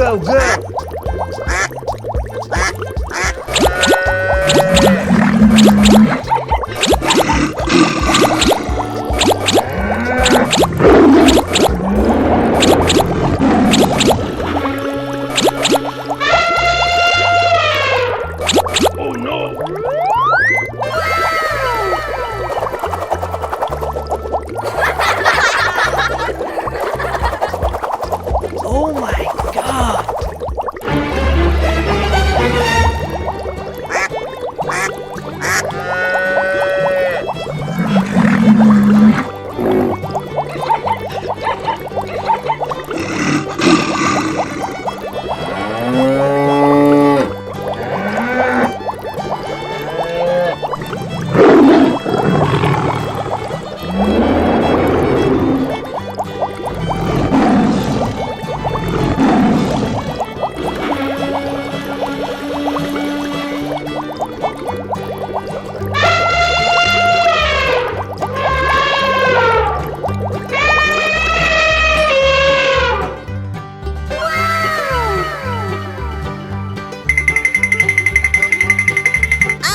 Go, go! Oh no! Oh my God!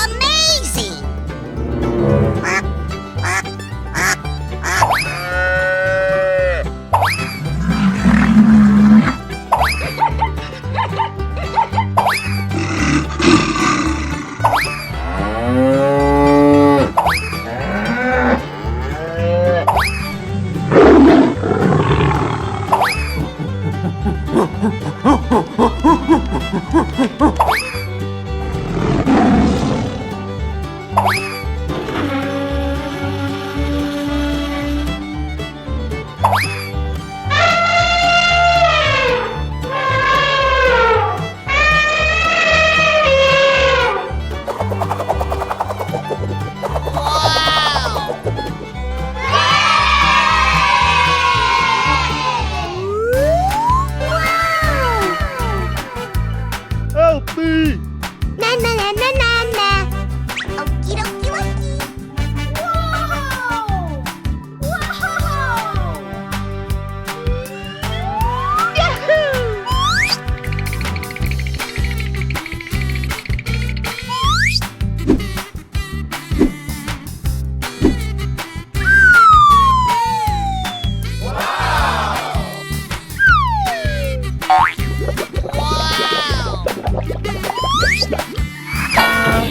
Amazing! Help me! Na na na na na na. Okie dokie dokie. Whoa! Whoa! Yahoo!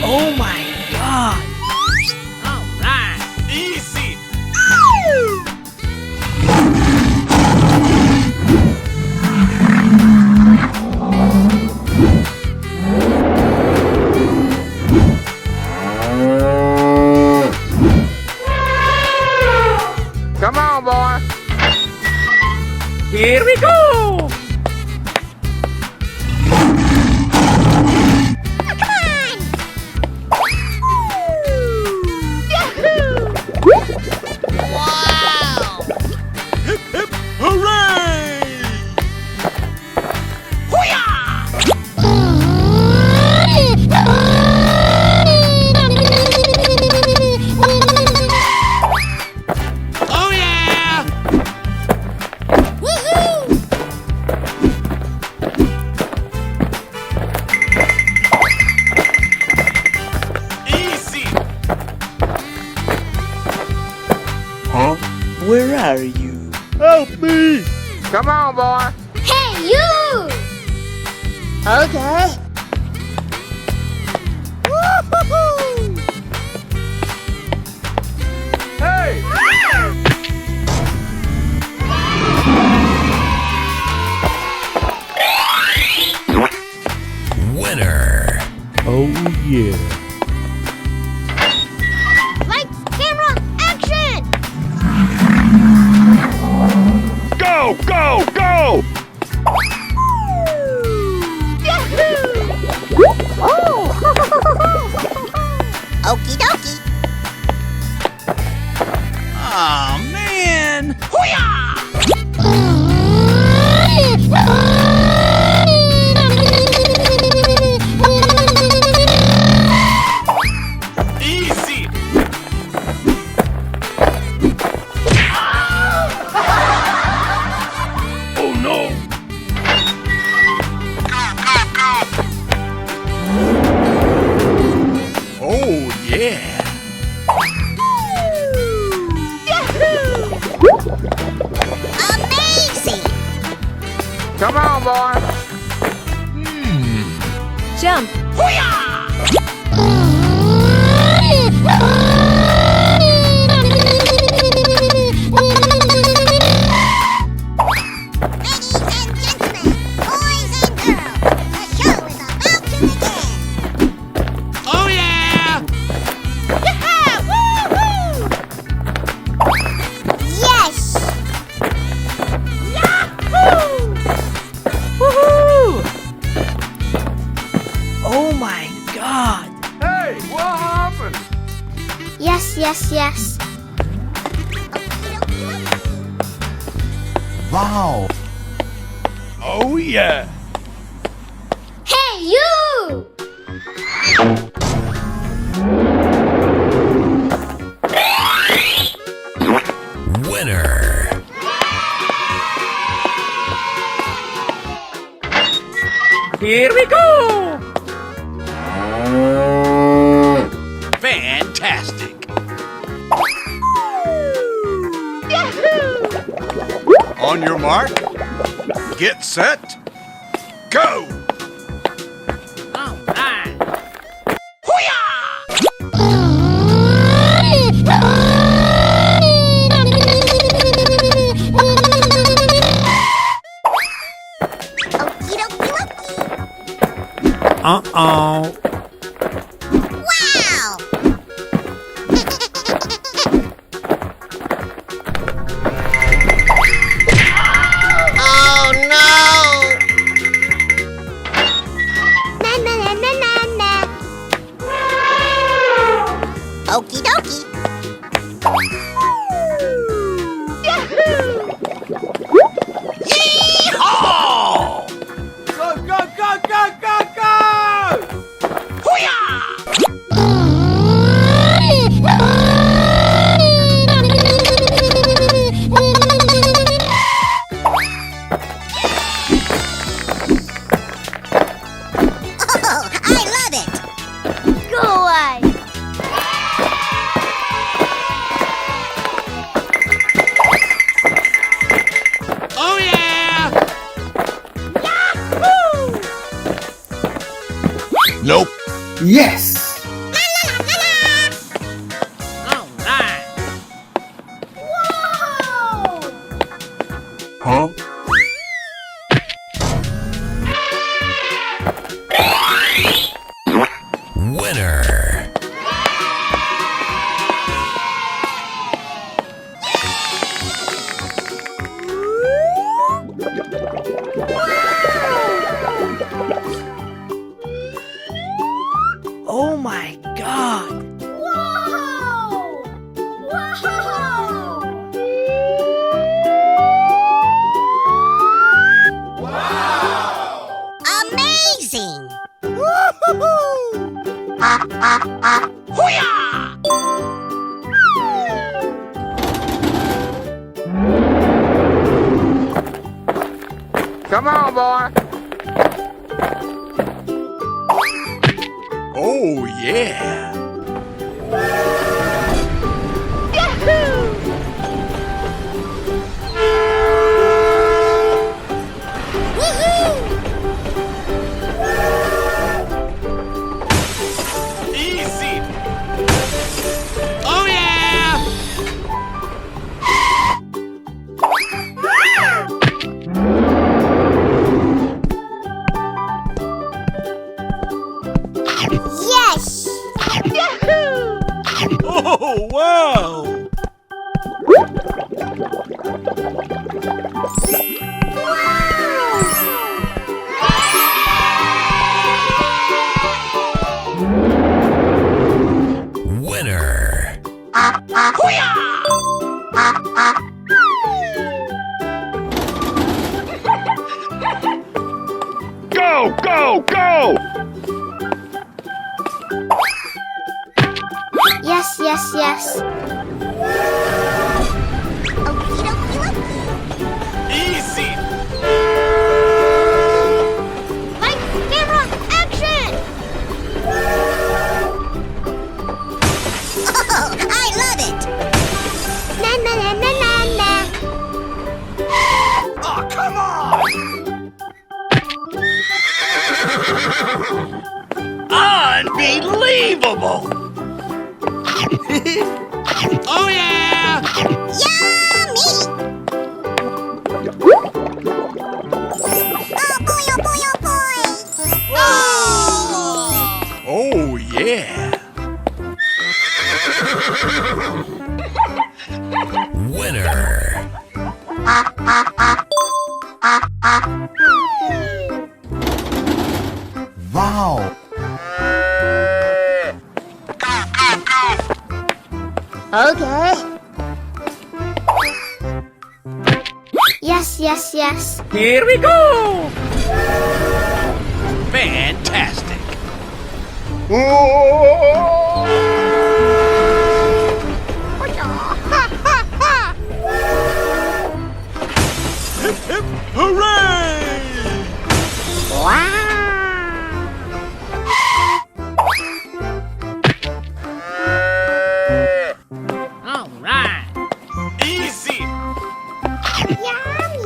Oh my God! All right, easy. Come on, boy. Here we go. Wow! Hip hip hooray! Oh yeah! Woohoo! Easy. Huh? Where are you? Help me! Come on, boy. Hey, you! Okay. Woo-hoo-hoo! Hey! Winner. Oh yeah. Lights, camera, action! Go, go, go! Yahoo! Oh! Okie dokie. Oh man! Easy. Oh no! Come on, boy. Jump. Ladies and gentlemen, boys and girls, the show is about to begin. Oh yeah! Yes! Woohoo! Oh my god! Hey, what happened? Yes, yes, yes. Wow. Oh yeah! Hey, you! Winner! Here we go! Fantastic! On your mark, get set, go! All right. Okie dokie dokie. Uh-oh. Wow! Oh no! Na na na na na na. Okie dokie. Yeehaw! Go, go, go, go, go, go! Oh, I love it. Go away. Oh yeah! Nope. Yes! All right. Huh? Winner! Oh my god! Whoa! Whoa! Amazing! Come on, boy. Oh yeah! Easy! Oh yeah! Yes! Oh wow! Winner! Go, go, go! Yes, yes, yes. Okie dokie dokie. Easy! Lights, camera, action! Oh, I love it! Na na na na na na. Oh, come on! Unbelievable! Oh yeah! Yummy! Oh boy, oh boy, oh boy! Oh! Oh yeah! Winner! Wow. Okay. Yes, yes, yes. Here we go! Fantastic! Hip hip hooray! All right. Easy! Yummy!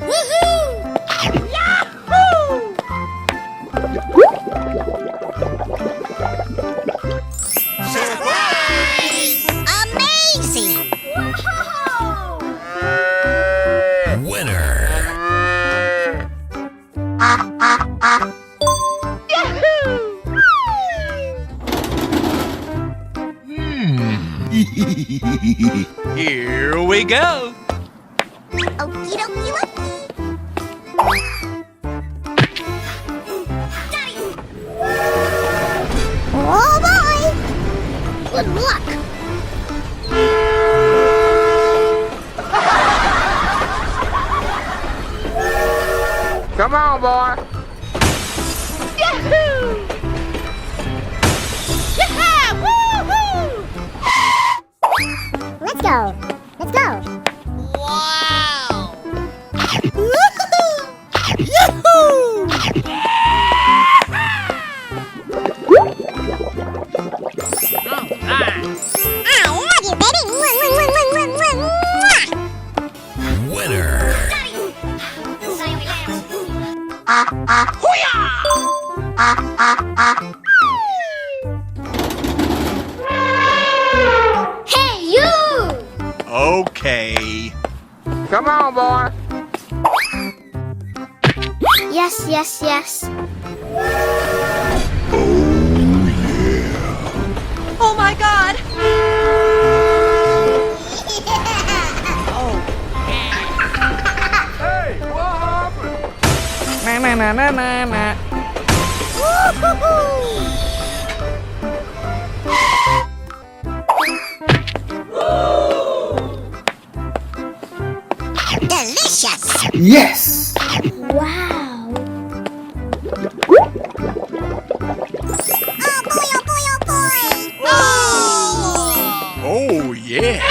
Woohoo! Surprise! Amazing! Winner! Here we go! Okie dokie dokie. Oh boy! Good luck! Come on, boy. Let's go! Let's go! Wow! Woohoo! Yahoo! All right. I love you, baby! Mwah, mwah, mwah, mwah, mwah, mwah. Winner! Hey, you! Okay. Come on, boy. Yes, yes, yes. Oh my god! Hey, what happened? Na na na na na na. Woo-hoo-hoo! Delicious! Yes! Wow! Oh boy, oh boy, oh boy! Oh! Oh yeah!